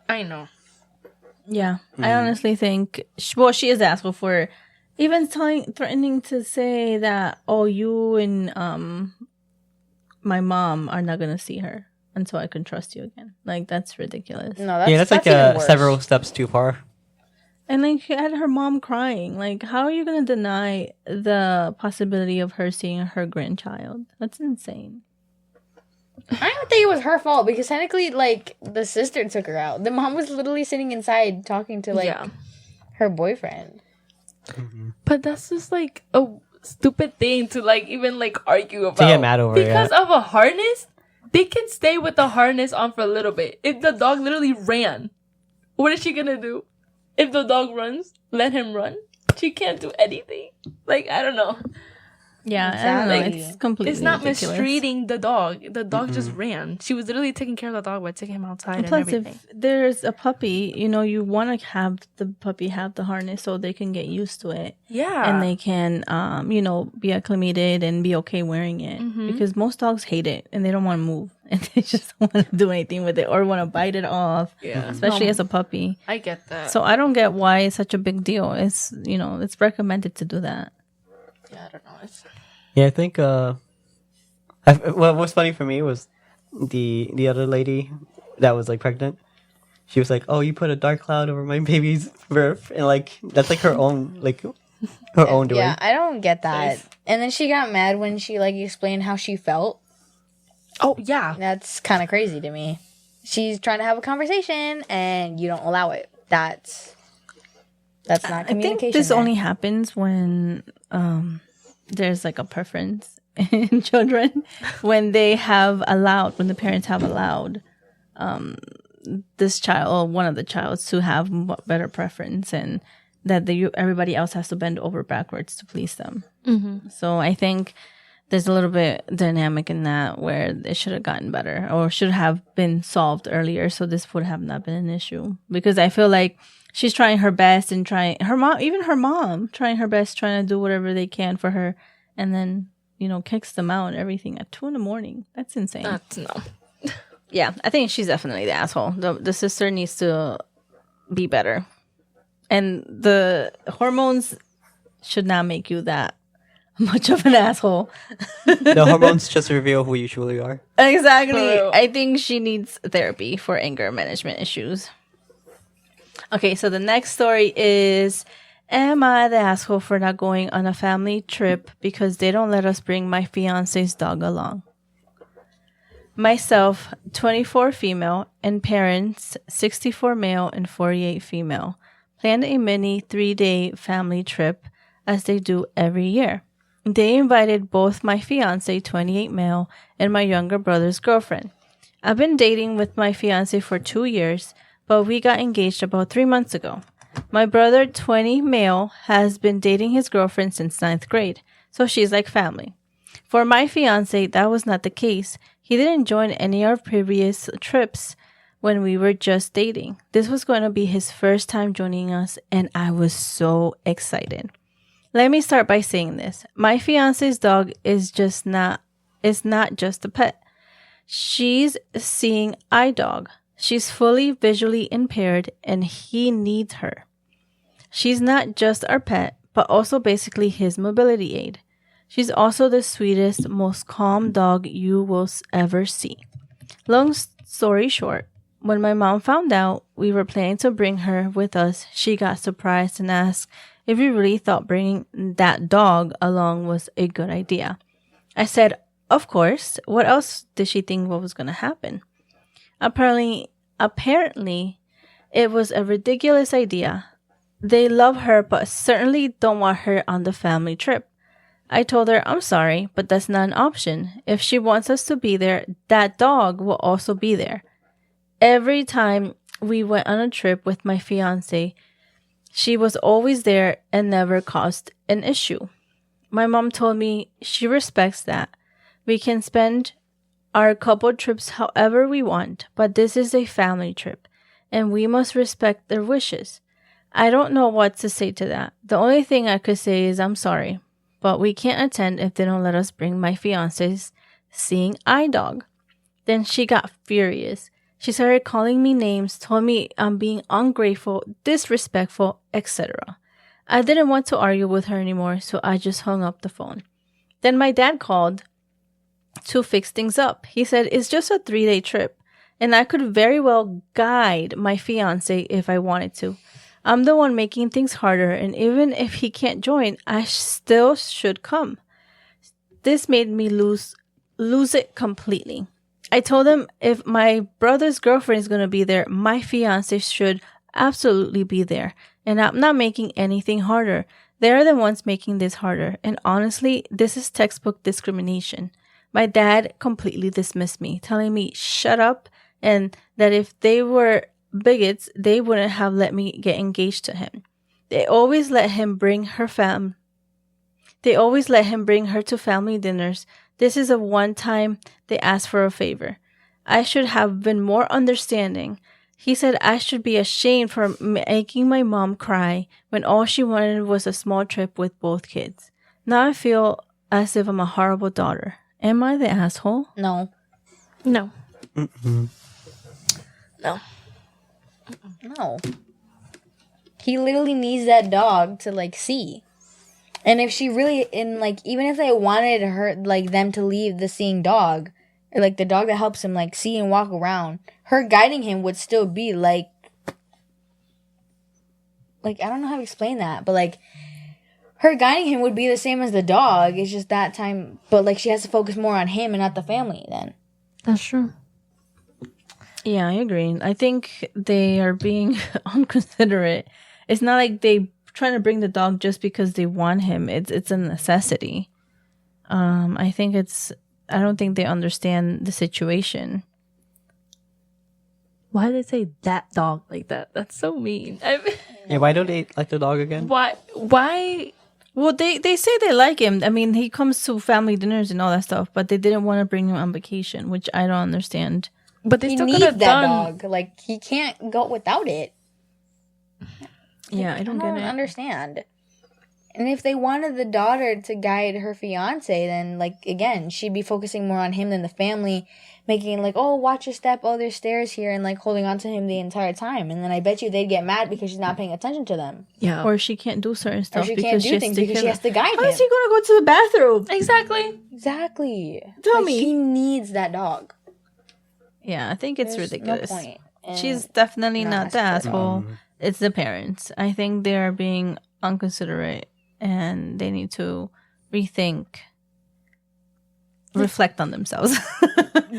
I know. Yeah, I honestly think. She is the asshole for even threatening to say that. Oh, you and my mom are not gonna see her until I can trust you again. Like that's ridiculous. No, that's Yeah, that's like even worse. several steps too far. And like she had her mom crying. Like, how are you gonna deny the possibility of her seeing her grandchild? That's insane. I don't even think it was her fault because technically, like, the sister took her out. The mom was literally sitting inside talking to, like, Yeah. her boyfriend. But that's just like a stupid thing to like even like argue about. To get mad over, because yeah. of a harness, they can stay with the harness on for a little bit. If the dog literally ran, what is she gonna do? If the dog runs, let him run. She can't do anything. Like I don't know. Yeah, I don't know. Exactly. It's completely It's not ridiculous. mistreating the dog. The dog just ran. She was literally taking care of the dog by taking him outside and Plus, everything. if there's a puppy, you want to have the puppy have the harness so they can get used to it Yeah. and they can, be acclimated and be okay wearing it. Because most dogs hate it and they don't want to move and they just don't want to do anything with it or want to bite it off, Yeah. especially No, as a puppy. I get that. So I don't get why it's such a big deal. It's, it's recommended to do that. yeah, I don't know. Yeah, I think. What's funny for me was the other lady that was like pregnant. She was like, "Oh, you put a dark cloud over my baby's birth," and like that's like her own doing. Yeah, I don't get that. And then she got mad when she, like, explained how she felt. Oh yeah. That's kind of crazy to me. She's trying to have a conversation and you don't allow it. That's not I communication. think this there. only happens when there's like a preference in children when the parents have allowed this child or one of the childs to have better preference and that everybody else has to bend over backwards to please them. Mm-hmm. So I think there's a little bit dynamic in that where it should have gotten better or should have been solved earlier so this would have not been an issue. Because I feel like she's trying her best and trying her mom trying her best, trying to do whatever they can for her, and then kicks them out and everything at 2 a.m. That's insane. That's no. Yeah, I think she's definitely the asshole. The sister needs to be better, and the hormones should not make you that much of an asshole. The hormones just reveal who you truly are. Exactly. For real. I think she needs therapy for anger management issues. Okay, so the next story is, am I the asshole for not going on a family trip because they don't let us bring my fiance's dog along? Myself, 24 female, and parents, 64 male and 48 female, planned a mini 3-day family trip as they do every year. They invited both my fiance, 28 male, and my younger brother's girlfriend. I've been dating with my fiance for 2 years, but we got engaged about 3 months ago. My brother, 20 male, has been dating his girlfriend since 9th grade, so she's like family. For my fiance, that was not the case. He didn't join any of our previous trips when we were just dating. This was going to be his first time joining us, and I was so excited. Let me start by saying this. My fiance's dog is not just a pet. She's seeing eye dog. She's fully visually impaired and he needs her. She's not just our pet, but also basically his mobility aid. She's also the sweetest, most calm dog you will ever see. Long story short, when my mom found out we were planning to bring her with us, she got surprised and asked if we really thought bringing that dog along was a good idea. I said, of course. What else did she think what was going to happen? Apparently, it was a ridiculous idea. They love her, but certainly don't want her on the family trip. I told her, I'm sorry, but that's not an option. If she wants us to be there, that dog will also be there. Every time we went on a trip with my fiance, she was always there and never caused an issue. My mom told me she respects that. We can spend our couple trips however we want, but this is a family trip, and we must respect their wishes. I don't know what to say to that. The only thing I could say is I'm sorry, but we can't attend if they don't let us bring my fiance's seeing eye dog. Then she got furious. She started calling me names, told me I'm being ungrateful, disrespectful, etc. I didn't want to argue with her anymore, so I just hung up the phone. Then my dad called to fix things up. He said it's just a 3-day trip, and I could very well guide my fiance if I wanted to. I'm the one making things harder, and even if he can't join, I still should come. This made me lose it completely. I told him if my brother's girlfriend is going to be there, my fiance should absolutely be there. And I'm not making anything harder. They're the ones making this harder. And honestly, this is textbook discrimination. My dad completely dismissed me, telling me shut up, and that if they were bigots, they wouldn't have let me get engaged to him. They always let him bring her to family dinners. This is a one time they asked for a favor. I should have been more understanding. He said I should be ashamed for making my mom cry when all she wanted was a small trip with both kids. Now I feel as if I'm a horrible daughter. Am I the asshole? No. No. Mm-mm. No. No. He literally needs that dog to, like, see. And if she really, even if they wanted her, like, them to leave the seeing dog, or, like, the dog that helps him, like, see and walk around, her guiding him would still be, like, I don't know how to explain that, but, like, her guiding him would be the same as the dog. It's just that time, but, like, she has to focus more on him and not the family then. That's true. Yeah, I agree. I think they are being unconsiderate. It's not like they trying to bring the dog just because they want him. It's a necessity. I don't think they understand the situation. Why did they say that dog like that? That's so mean. Yeah, why don't they like the dog again? Why? Well, they say they like him. I mean, he comes to family dinners and all that stuff, but they didn't want to bring him on vacation, which I don't understand. But they He still could needs have that done. dog. Like, he can't go without it. Yeah, I don't get it. Understand. And if they wanted the daughter to guide her fiance, then, like, again, she'd be focusing more on him than the family, making, like, oh, watch your step, oh, there's stairs here, and, like, holding on to him the entire time. And then I bet you they'd get mad because she's not paying attention to them. Yeah. Or she can't do certain Or stuff she because can't she do has things to because she has to guide How him. is he going to go to the bathroom? Exactly. Exactly. Tell Like, me. He needs that dog. Yeah, I think it's There's ridiculous. No point. And She's definitely not the not asshole. It's the parents. I think they are being unconsiderate and they need to reflect on themselves.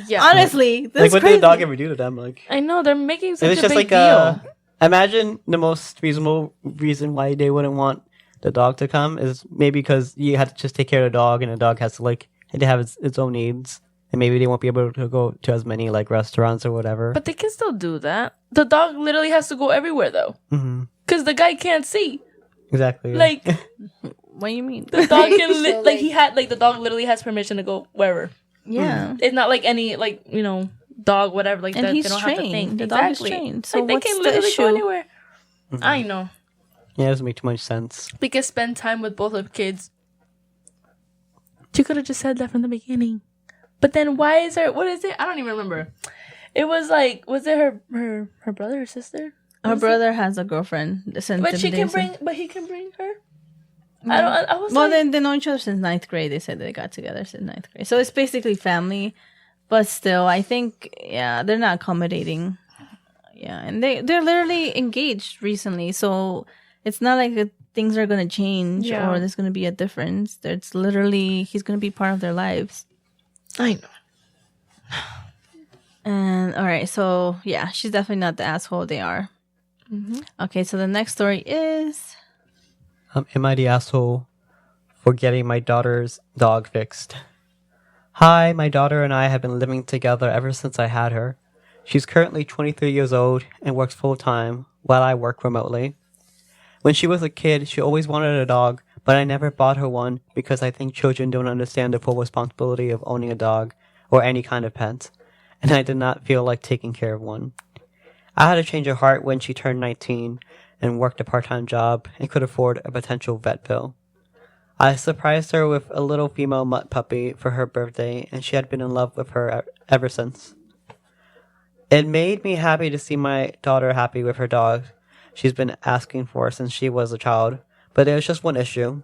Yeah. Honestly, that's Like, what crazy. did the dog ever do to them? Like, I know they're making such it was a just big like deal. imagine the most reasonable reason why they wouldn't want the dog to come is maybe because you had to just take care of the dog, and the dog has to have its own needs, and maybe they won't be able to go to as many like restaurants or whatever. But they can still do that. The dog literally has to go everywhere though, Mm-hmm. because the guy can't see. Exactly. Yeah. Like What do you mean? the dog can So, the dog literally has permission to go wherever. Yeah. It's not like any dog whatever like And that. he's they don't have to think. trained. The dog is Exactly. trained. So Like, they what's can the literally issue? go anywhere. Mm-hmm. I know. Yeah, it doesn't make too much sense. We can spend time with both of kids. You could have just said that from the beginning. But then why is there? What is it? I don't even remember. It was like, was it her brother or sister? Her brother has a girlfriend. But he can bring her. I was Well, like, they know each other since 9th grade. They said they got together since 9th grade. So it's basically family. But still, I think, yeah, they're not accommodating. Yeah, and they're literally engaged recently, so it's not like things are gonna change Yeah. or there's gonna be a difference. It's literally he's gonna be part of their lives. I know. And all right, so yeah, she's definitely not the asshole they are. Okay, so the next story is Am I the asshole for getting my daughter's dog fixed? Hi, my daughter and I have been living together ever since I had her. She's currently 23 years old and works full-time while I work remotely. When she was a kid, she always wanted a dog, but I never bought her one because I think children don't understand the full responsibility of owning a dog or any kind of pet, and I did not feel like taking care of one. I had a change of heart when she turned 19 and worked a part-time job and could afford a potential vet bill. I surprised her with a little female mutt puppy for her birthday, and she had been in love with her ever since. It made me happy to see my daughter happy with her dog she's been asking for since she was a child, but there was just one issue.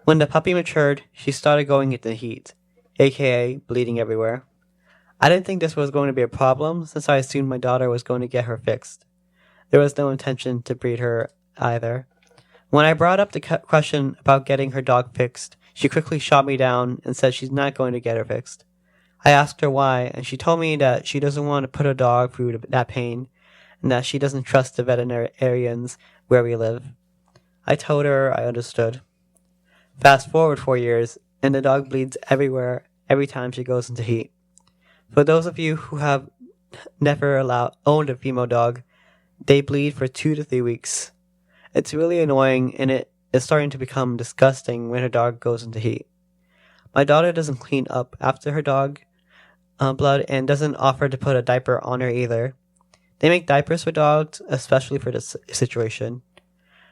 When the puppy matured, she started going into heat, aka bleeding everywhere. I didn't think this was going to be a problem since I assumed my daughter was going to get her fixed. There was no intention to breed her either. When I brought up the question about getting her dog fixed, she quickly shot me down and said she's not going to get her fixed. I asked her why, and she told me that she doesn't want to put her dog through that pain, and that she doesn't trust the veterinarians where we live. I told her I understood. Fast forward 4 years, and the dog bleeds everywhere every time she goes into heat. For those of you who have never owned a female dog, they bleed for 2 to 3 weeks. It's really annoying, and it is starting to become disgusting when her dog goes into heat. My daughter doesn't clean up after her dog blood and doesn't offer to put a diaper on her either. They make diapers for dogs, especially for this situation.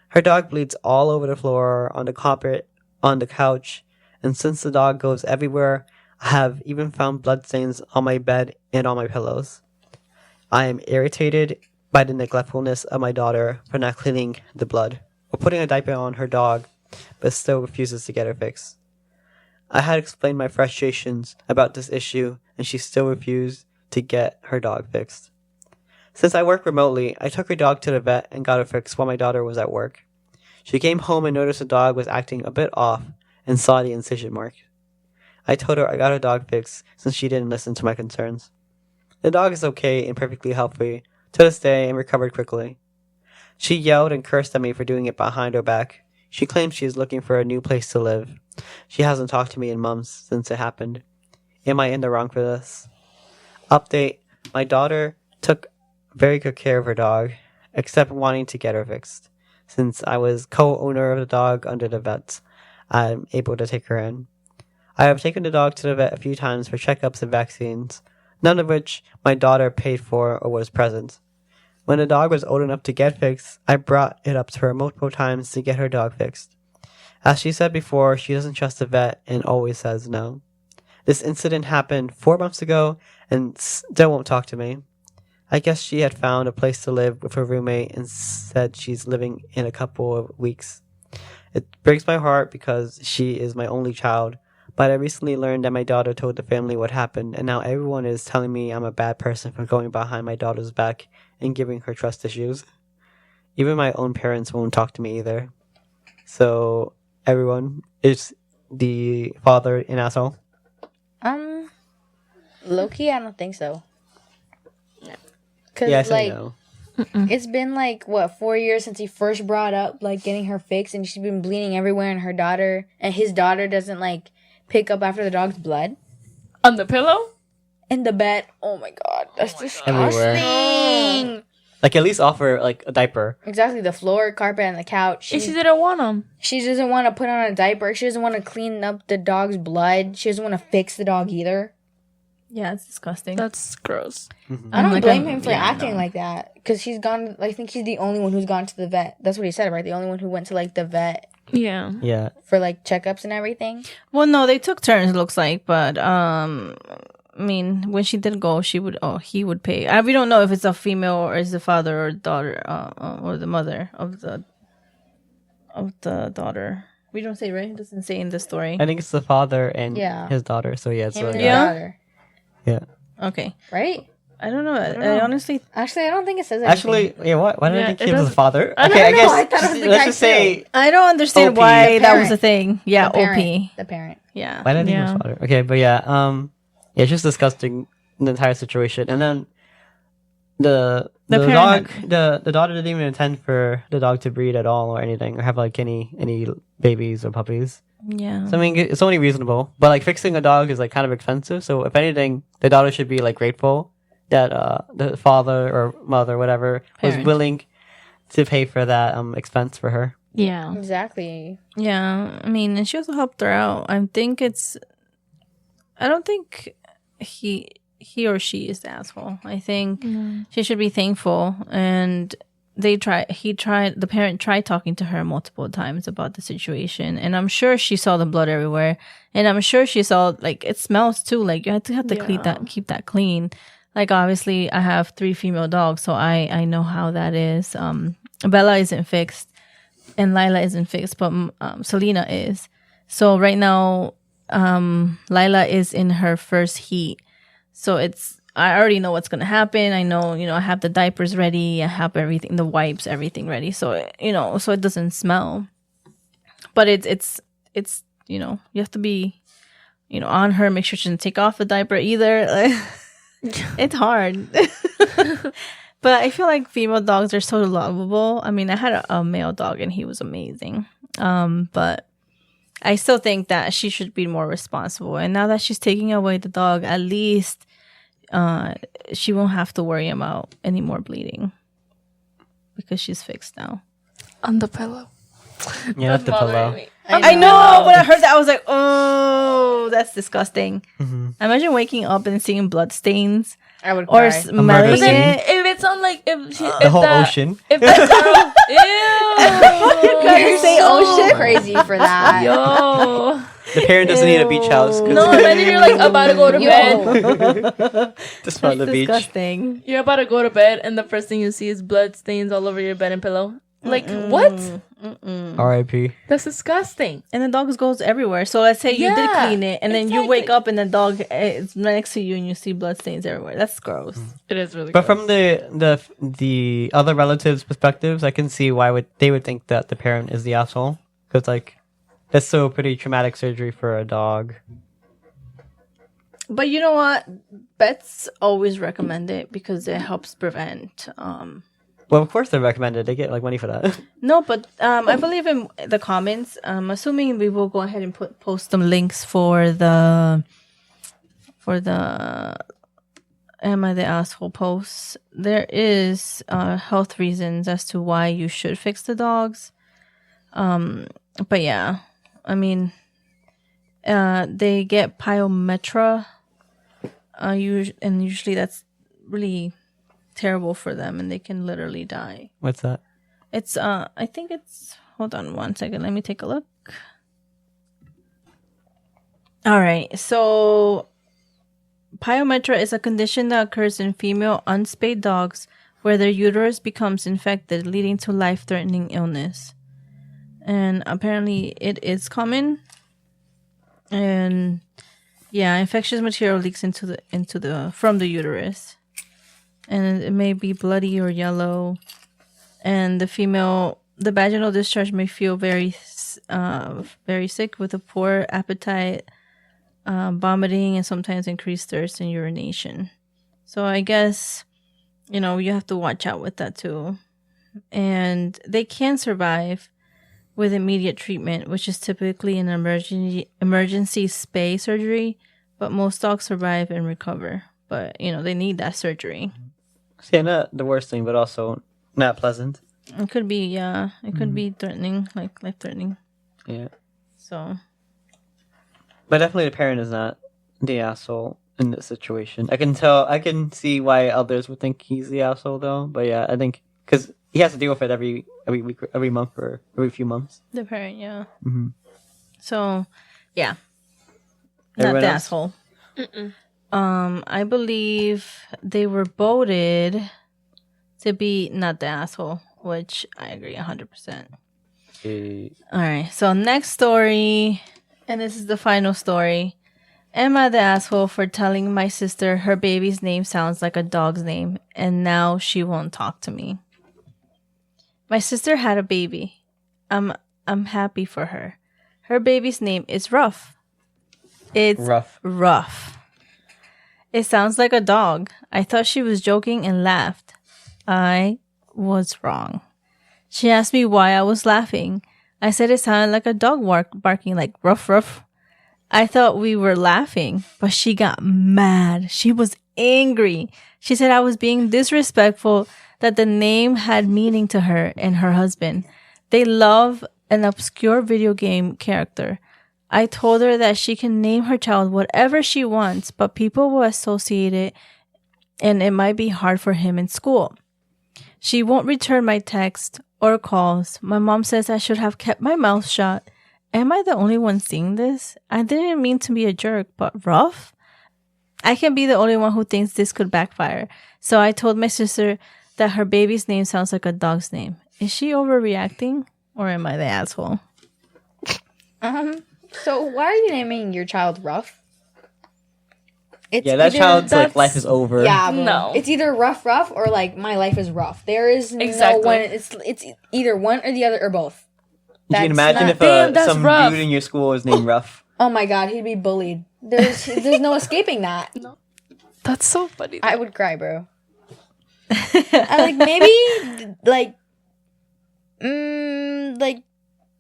Her dog bleeds all over the floor, on the carpet, on the couch, and since the dog goes everywhere, I have even found bloodstains on my bed and on my pillows. I am irritated by the neglectfulness of my daughter for not cleaning the blood or putting a diaper on her dog, but still refuses to get her fixed. I had explained my frustrations about this issue, and she still refused to get her dog fixed. Since I work remotely, I took her dog to the vet and got her fixed while my daughter was at work. She came home and noticed the dog was acting a bit off and saw the incision mark. I told her I got her dog fixed since she didn't listen to my concerns. The dog is okay and perfectly healthy to this day and recovered quickly. She yelled and cursed at me for doing it behind her back. She claims she is looking for a new place to live. She hasn't talked to me in months since it happened. Am I in the wrong for this? Update: my daughter took very good care of her dog, except wanting to get her fixed. Since I was co-owner of the dog under the vet, I'm able to take her in. I have taken the dog to the vet a few times for checkups and vaccines, none of which my daughter paid for or was present. When the dog was old enough to get fixed, I brought it up to her multiple times to get her dog fixed. As she said before, she doesn't trust the vet and always says no. This incident happened 4 months ago and still won't talk to me. I guess she had found a place to live with her roommate and said she's living in a couple of weeks. It breaks my heart because she is my only child, but I recently learned that my daughter told the family what happened, and now everyone is telling me I'm a bad person for going behind my daughter's back and giving her trust issues. Even my own parents won't talk to me either. So, everyone, is the father an asshole? Low-key, I don't think so. Cause Yes like, and no. it's been like, what, 4 years since he first brought up, like, getting her fixed, and she's been bleeding everywhere, and his daughter doesn't, like, pick up after the dog's blood. On the pillow? In the bed. Oh my god, that's disgusting. Everywhere. Like, at least offer, like, a diaper. Exactly, the floor, carpet, and the couch. And she didn't want them. She doesn't want to put on a diaper. She doesn't want to clean up the dog's blood. She doesn't want to fix the dog either. Yeah, it's disgusting. That's gross. I don't like, blame him for yeah, acting no. like that. Because he's gone, I think he's the only one who's gone to the vet. That's what he said, right? The only one who went to, like, the vet Yeah. Yeah. for, like, checkups and everything. Well, no, they took turns. It looks like, but I mean, when she did go, he would pay. We don't know if it's a female or is the father or daughter, or the mother of the daughter. We don't say, right? It doesn't say in the story. I think it's the father and Yeah. his daughter, so yeah, it's Him and a his Yeah? daughter. yeah. Okay. Right? I don't know. I honestly. Actually, I don't think it says anything. Actually, yeah. Why did I Yeah, think it he was the doesn't- father? I Okay, don't I know, guess I thought it was the let's guy just say. I don't understand OP. why The that was parent. a thing. Yeah, the parent, OP. the parent. Yeah. Why did I think it was Yeah. father? Okay, but yeah, it's just disgusting the entire situation, and then the parent dog, the daughter didn't even intend for the dog to breed at all or anything, or have like any babies or puppies. Yeah. So I mean, it's only reasonable, but like fixing a dog is like kind of expensive. So if anything, the daughter should be like grateful that the father or mother, whatever, was Parent. willing to pay for that expense for her. Yeah. Exactly. Yeah. I mean, and she also helped her out. I don't think he or she is the asshole. I think she should be thankful. And the parent tried talking to her multiple times about the situation. And I'm sure she saw the blood everywhere. And I'm sure she saw, like, it smells too. Like, you have to keep that clean. Like, obviously, I have 3 female dogs, so I know how that is. Bella isn't fixed, and Lila isn't fixed, but Selena is. So right now, Lila is in her first heat. So I already know what's going to happen. I know, I have the diapers ready. I have everything, the wipes, everything ready. So, so it doesn't smell. But it's you have to be, on her, make sure she doesn't take off the diaper either. It's hard. But I feel like female dogs are so lovable. I mean, I had a male dog and he was amazing. But I still think that she should be more responsible. And now that she's taking away the dog, at least she won't have to worry about any more bleeding because she's fixed now. On the pillow. Yeah, that's the pillow. Me. I know. When I heard that, I was like, oh, that's disgusting. Mm-hmm. Imagine waking up and seeing blood stains I would or cry. smelling murder scene. it. If it's on like The whole ocean. If that's ew. Couldn't say so ocean. crazy for that. Yo. The parent doesn't need a beach house. 'Cause No, imagine you're like about to go to bed. just on the That's beach. disgusting. You're about to go to bed, and the first thing you see is blood stains all over your bed and pillow. Like what? R.I.P. That's disgusting. And the dog goes everywhere. So let's say you did Yeah, clean it, and then you wake exactly. up and the dog is next to you, and you see blood stains everywhere. That's gross. It is really. But from the other relatives' perspectives, I can see why they would think that the parent is the asshole, because like that's so pretty traumatic surgery for a dog. But you know what? Vets always recommend it because it helps prevent. Well, of course they recommend it. They get like money for that. No, but I believe in the comments. Assuming we will go ahead and post some links for the Am I the Asshole posts. There is health reasons as to why you should fix the dogs. But yeah, I mean, they get pyometra, and usually that's really terrible for them, and they can literally die. What's that? It's I think it's, hold on one second, let me take a look. All right, so pyometra is a condition that occurs in female unspayed dogs where their uterus becomes infected, leading to life-threatening illness. And apparently it is common. And yeah, infectious material leaks from the uterus. And it may be bloody or yellow. And the vaginal discharge may feel very sick with a poor appetite, vomiting, and sometimes increased thirst and urination. So I guess, you have to watch out with that too. And they can survive with immediate treatment, which is typically an emergency spay surgery, but most dogs survive and recover. But, they need that surgery. Yeah, not the worst thing, but also not pleasant. It could be, yeah. It could be threatening, like life-threatening. Yeah. So. But definitely the parent is not the asshole in this situation. I can see why others would think he's the asshole, though. But yeah, I think, because he has to deal with it every week, every month, or every few months. The parent, yeah. Mm-hmm. So, yeah. Everyone Not the else? asshole. I believe they were voted to be not the asshole, which I agree 100%. All right, so next story, and this is the final story, Am I the asshole for telling my sister her baby's name sounds like a dog's name and now she won't talk to me? My sister had a baby. I'm happy for her. Her baby's name is Rough. It's rough. It sounds like a dog. I thought she was joking and laughed. I was wrong. She asked me why I was laughing. I said it sounded like a dog barking like ruff ruff. I thought we were laughing, but she got mad. She was angry. She said I was being disrespectful, that the name had meaning to her and her husband. They love an obscure video game character. I told her that she can name her child whatever she wants, but people will associate it and it might be hard for him in school. She won't return my text or calls. My mom says I should have kept my mouth shut. Am I the only one seeing this? I didn't mean to be a jerk, but rough? I can be the only one who thinks this could backfire. So I told my sister that her baby's name sounds like a dog's name. Is she overreacting or am I the asshole? So why are you naming your child Rough? It's that child's like life is over. Yeah, bro. No. It's either rough or like my life is rough. There is Exactly. no one. It's either one or the other or both. You can That's imagine not- if Damn, that's some rough. dude in your school was named Rough. Oh my god, he'd be bullied. There's no escaping that. That's so funny. I would cry, bro. I like maybe like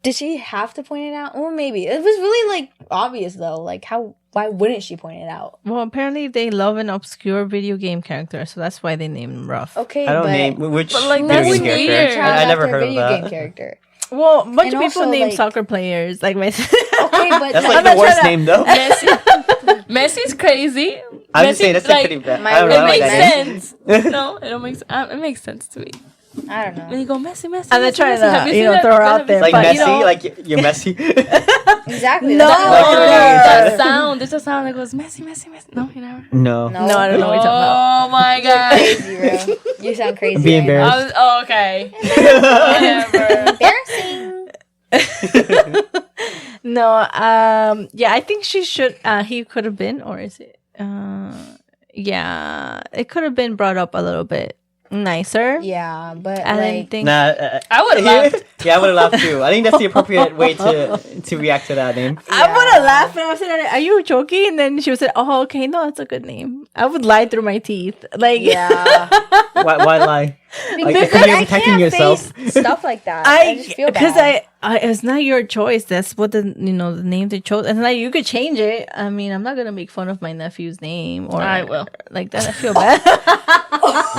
did she have to point it out? Well, maybe it was really like obvious though. Like why wouldn't she point it out? Well, apparently they love an obscure video game character, so that's why they named him Rough. Okay, I don't but name which But, like, video that's game weird. character. child I never after a heard of video that. game character. Well, a bunch And of people also, name like- soccer players, like my Okay, but That's I'm like not the worst trying name though. Messi's crazy. I'm just saying that's like like, pretty bad. my I don't know. It I like makes that name. sense. No, it don't make sense. It makes sense to me. I don't When know. you go Messi. And they're Messi, trying Messi. to, Have you you seen know, that? throw her out Have there, you Like but, Messi, you know- like you're Messi. Exactly. No. That's Like you're That very- sound. There's a sound that goes Messi, Messi, Messi. No, you never. No. No, No, I don't know what you're talking about. Oh my god. Crazy, bro. You sound crazy. I'm being right now. embarrassed. Okay. Whatever. Embarrassing. No, yeah, I think she should, he could have been, or is it, yeah, it could have been brought up a little bit nicer. Yeah, but I didn't like, think, Nah, I would've laughed. Yeah, I would have laughed too. I think that's the appropriate way to react to that name. I would have laughed and I was saying, are you joking? And then she would say, oh, okay, no, it's a good name. I would lie through my teeth. Like, yeah, Why lie? Like, because you're I protecting can't yourself. face stuff like that. I just feel because bad. it's not your choice. That's what the name they chose, and like you could change it. I mean, I'm not gonna make fun of my nephew's name, or I will. like that. I feel bad.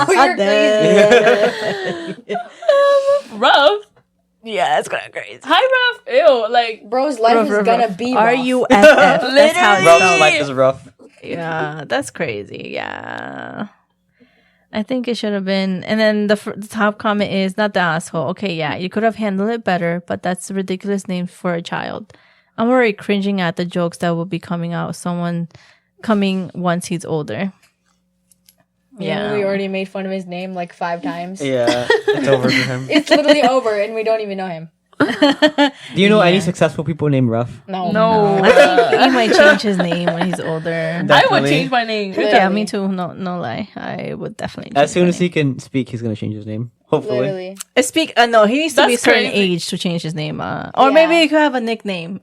You're crazy. Rough. Yeah, it's kind of crazy. Hi, rough. Ew. Like. Bro's life is gonna be rough. RUFF. That's how it's Rough spelled. life is rough. Yeah, that's crazy. Yeah. I think it should have been. And then the top comment is not the asshole. Okay, yeah, you could have handled it better, but that's a ridiculous name for a child. I'm already cringing at the jokes that will be coming out. Someone coming once he's older. Yeah, we already made fun of his name like 5 times. Yeah, it's over for him. It's literally over, and we don't even know him. Do you know any successful people named Rough? No. No. I think he might change his name when he's older. I would Definitely. change my name. Yeah, me too. No lie. I would definitely. As change soon my as he can speak, he's gonna change his name. Hopefully. Literally. name. No, he needs to be a That's certain crazy. age to change his name. Or Yeah. maybe he could have a nickname.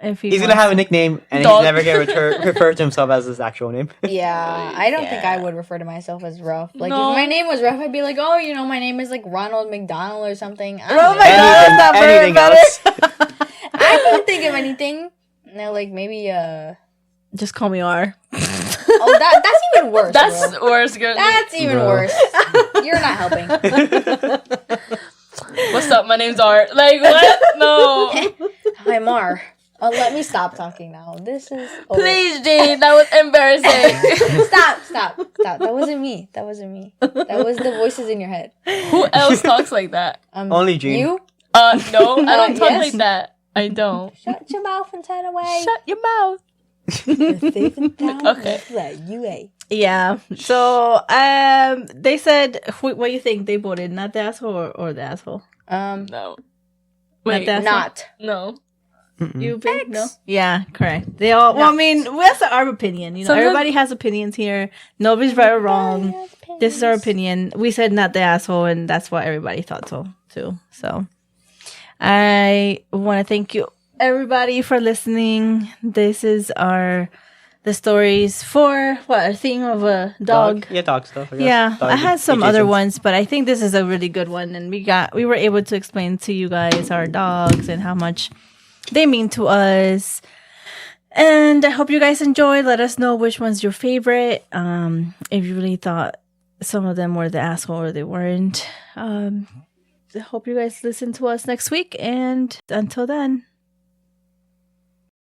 If he He's gonna wants. have a nickname, and Dog. he's never gonna refer to himself as his actual name. Yeah, I don't think I Yeah. would refer to myself as rough. Like, No. if my name was rough, I'd be like, oh, you know, my name is like Ronald McDonald or something. I Oh don't my know. God, that's not very anything better. else. I couldn't think of anything. No, like maybe Just call me R. oh, that's even worse. That's bro. worse. Girl. That's even Bro. worse. You're not helping. What's up? My name's Art. Like what? No. Hi, Mar. Oh, let me stop talking now. This is over. Please, Jane. That was embarrassing. Stop. That wasn't me. That was the voices in your head. Who else talks like that? Only Gene. You No, I don't talk yes. like that. I don't. shut your mouth and turn away. Shut your mouth. Safe and sound. Okay. Let you a. Yeah. So, they said, what do you think they voted? Not the asshole or the asshole? No. Not the asshole? Not. No. You think no? Yeah, correct. They all. Well, I mean, that's our opinion. You know, everybody has opinions here. Nobody's right or wrong. This is our opinion. We said not the asshole, and that's what everybody thought so too. So, I want to thank you everybody for listening. This is the stories for a theme of a dog. Yeah, dog stuff. I guess. Yeah, Dog I had some other adjacent. ones, but I think this is a really good one, and we were able to explain to you guys our dogs and how much they mean to us. And I hope you guys enjoyed. Let us know which one's your favorite. If you really thought some of them were the asshole or they weren't. I hope you guys listen to us next week, and until then.